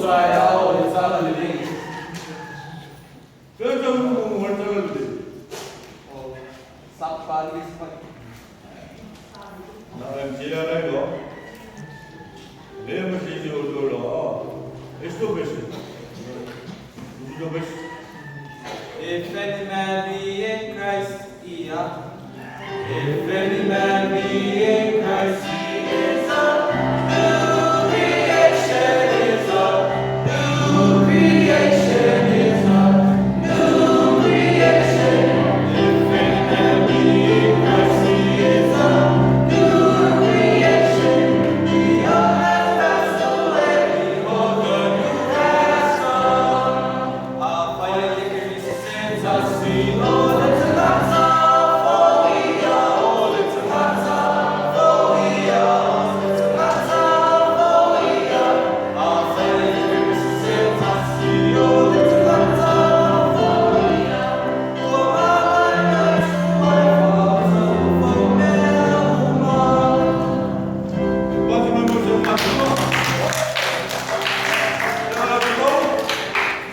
saya oleh salah ini. Kerja umum wartagal deh. Sapali seperti. Nah, jiran itu, dia mesti jual dulu. Itu besi.